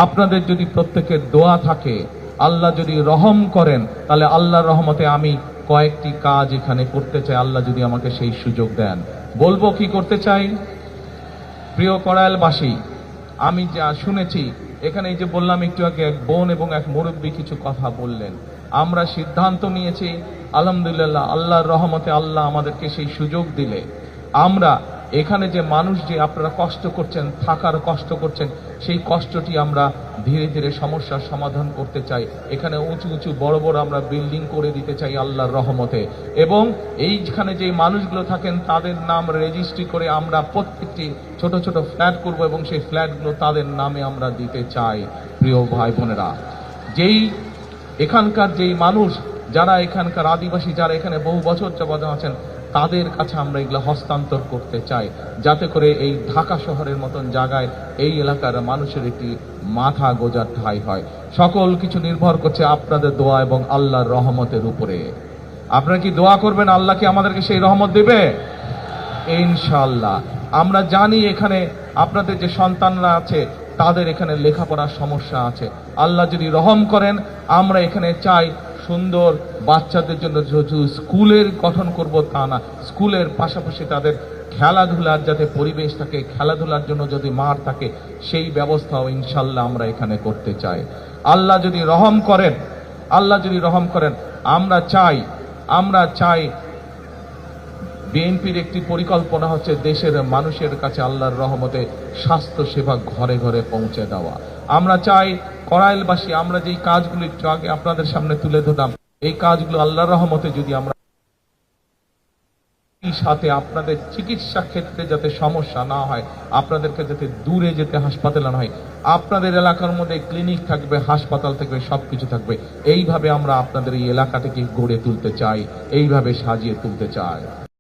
আপনাদের যদি প্রত্যেকের দোয়া থাকে, আল্লাহ যদি রহম করেন, তাহলে আল্লাহর রহমতে আমি কয়েকটি কাজ এখানে করতে চাই, আল্লাহ যদি আমাকে সেই সুযোগ দেন। বলবো কি করতে চাই? প্রিয় কড়াইলবাসী, আমি যা শুনেছি এখানে, এই যে বললাম একটু আগে, এক বোন এবং এক মুরব্বী কিছু কথা বললেন। আমরা সিদ্ধান্ত নিয়েছি, আলহামদুলিল্লাহ, আল্লাহর রহমতে আল্লাহ আমাদেরকে সেই সুযোগ দিলে আমরা এখানে যে মানুষ, যে আপনারা কষ্ট করছেন, থাকার কষ্ট করছেন, সেই কষ্টটি আমরা ধীরে ধীরে সমস্যার সমাধান করতে চাই। এখানে উঁচু উঁচু বড় বড় আমরা বিল্ডিং করে দিতে চাই আল্লাহর রহমতে, এবং এইখানে যে মানুষগুলো থাকেন তাদের নাম রেজিস্ট্রি করে আমরা প্রত্যেকটি ছোট ছোট ফ্ল্যাট করব, এবং সেই ফ্ল্যাটগুলো তাদের নামে আমরা দিতে চাই। প্রিয় ভাই বোনেরা, যেই এখানকার যেই মানুষ, যারা এখানকার আদিবাসী, যারা এখানে বহু বছর যাবত আছেন, তাদের কাছে আমরা এগুলো হস্তান্তর করতে চাই, যাতে করে এই ঢাকা শহরের মতন জায়গায় এই এলাকার মানুষের একটি মাথা গোজার ঠাঁই হয়। সকল কিছু নির্ভর করছে আপনাদের দোয়া এবং আল্লাহর রহমতের উপরে। আপনারা কি দোয়া করবেন আল্লাহ কি আমাদেরকে সেই রহমত দেবে? ইনশাআল্লাহ। আমরা জানি এখানে আপনাদের যে সন্তানরা আছে, তাদের এখানে লেখাপড়ার সমস্যা আছে। আল্লাহ যদি রহম করেন, আমরা এখানে চাই সুন্দর বাচ্চাদের জন্য স্কুলের গঠন করব, তা না, স্কুলের পাশাপাশি তাদের খেলাধুলার যাতে পরিবেশ থাকে, খেলাধুলার জন্য যদি মাঠ থাকে, সেই ব্যবস্থাও ইনশাল্লাহ আমরা এখানে করতে চাই। আল্লাহ যদি রহম করেন, আল্লাহ যদি রহম করেন, আমরা চাই বিএনপির একটি পরিকল্পনা হচ্ছে দেশের মানুষের কাছে আল্লাহর রহমতে স্বাস্থ্য সেবা ঘরে ঘরে পৌঁছে দেওয়া। আমরা চাই কড়াইলবাসী, আমরা যেই কাজগুলো একটু আগে আপনাদের সামনে তুলে ধরলাম, এই কাজগুলো আল্লাহর রহমতে যদি আমরা সাথে আপনাদের চিকিৎসা ক্ষেত্রে যাতে সমস্যা না হয়, আপনাদেরকে যাতে দূরে যেতে হাসপাতালে না হয়, আপনাদের এলাকার মধ্যে ক্লিনিক থাকবে, হাসপাতাল থাকবে, সবকিছু থাকবে। এইভাবে আমরা আপনাদের এই এলাকাটাকে গড়ে তুলতে চাই, এইভাবে সাজিয়ে তুলতে চাই।